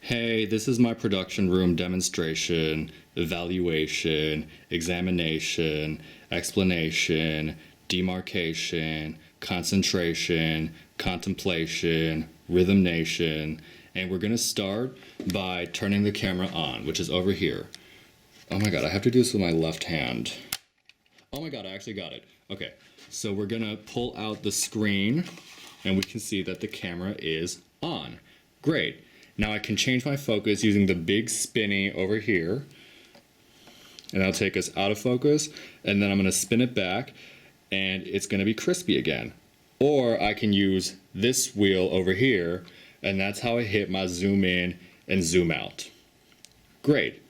Hey, this is my production room demonstration, evaluation, examination, explanation, demarcation, concentration, contemplation, rhythm nation, and we're gonna start by turning the camera on, which is over here. Oh my god, I have to do this with my left hand. Oh my god, I actually got it. Okay, so we're gonna pull out the screen and we can see that the camera is on. Great. Now I can change my focus using the big spinny over here, and that'll take us out of focus, and then I'm gonna spin it back and it's gonna be crispy again. Or I can use this wheel over here, and that's how I hit my zoom in and zoom out. Great.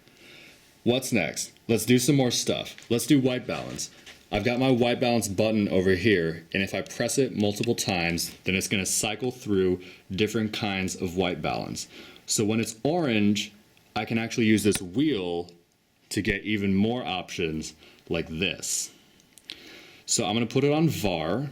What's next? Let's do some more stuff. Let's do white balance. I've got my white balance button over here, and if I press it multiple times, then it's gonna cycle through different kinds of white balance. So when it's orange, I can actually use this wheel to get even more options like this. So I'm gonna put it on VAR,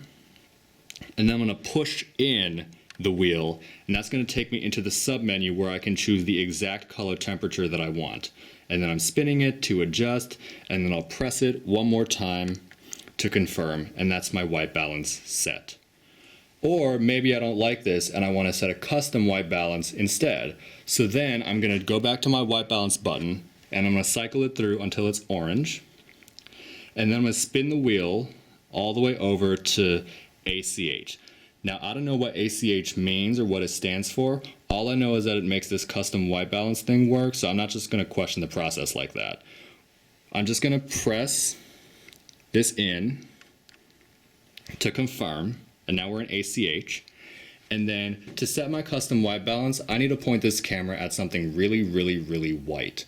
and then I'm gonna push in the wheel, and that's gonna take me into the submenu where I can choose the exact color temperature that I want. And then I'm spinning it to adjust, and then I'll press it one more time to confirm, and that's my white balance set. Or maybe I don't like this and I want to set a custom white balance instead. So then I'm going to go back to my white balance button, and I'm going to cycle it through until it's orange, and then I'm going to spin the wheel all the way over to ACH. Now, I don't know what ACH means or what it stands for. All I know is that it makes this custom white balance thing work, so I'm not just going to question the process like that. I'm just going to press this in to confirm, and now we're in ACH. And then to set my custom white balance, I need to point this camera at something really white.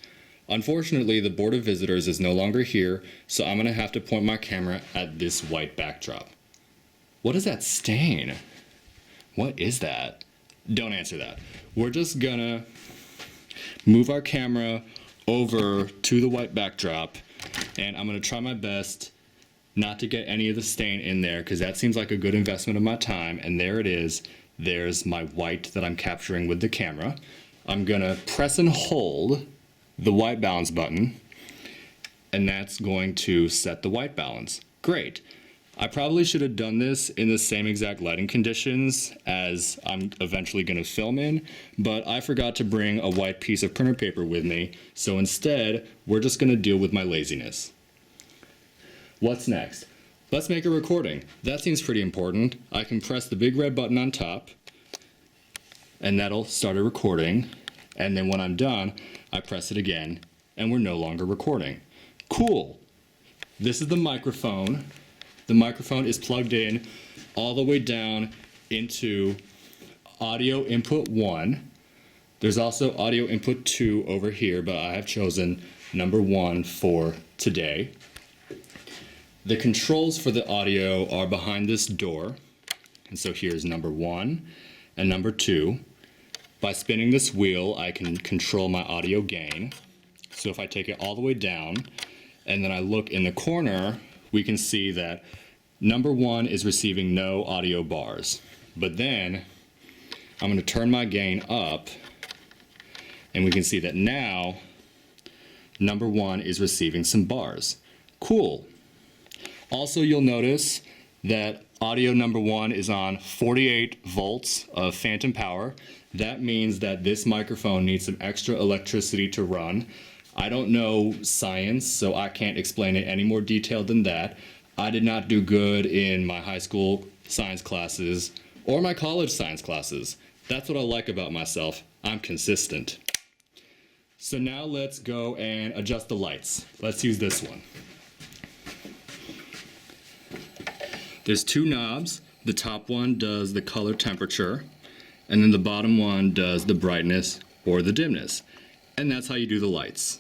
Unfortunately, the Board of Visitors is no longer here, so I'm going to have to point my camera at this white backdrop. What is that stain? What is that? Don't answer that. We're just gonna move our camera over to the white backdrop, and I'm gonna try my best not to get any of the stain in there, because that seems like a good investment of my time. And there it is. There's my white that I'm capturing with the camera. I'm gonna press and hold the white balance button, and that's going to set the white balance. Great. I probably should have done this in the same exact lighting conditions as I'm eventually going to film in, but I forgot to bring a white piece of printer paper with me, so instead, we're just going to deal with my laziness. What's next? Let's make a recording. That seems pretty important. I can press the big red button on top, and that'll start a recording, and then when I'm done, I press it again, and we're no longer recording. Cool! This is the microphone. The microphone is plugged in all the way down into audio input 1. There's also audio input 2 over here, but I have chosen number 1 for today. The controls for the audio are behind this door. And so here's number 1 and number 2. By spinning this wheel, I can control my audio gain. So if I take it all the way down and then I look in the corner, we can see that number 1 is receiving no audio bars. But then I'm going to turn my gain up, and we can see that now number 1 is receiving some bars. Cool. Also, you'll notice that audio number 1 is on 48 volts of phantom power. That means that this microphone needs some extra electricity to run. I don't know science, so I can't explain it any more detailed than that. I did not do good in my high school science classes or my college science classes. That's what I like about myself. I'm consistent. So now let's go and adjust the lights. Let's use this one. There's 2 knobs. The top one does the color temperature, and then the bottom one does the brightness or the dimness. And that's how you do the lights.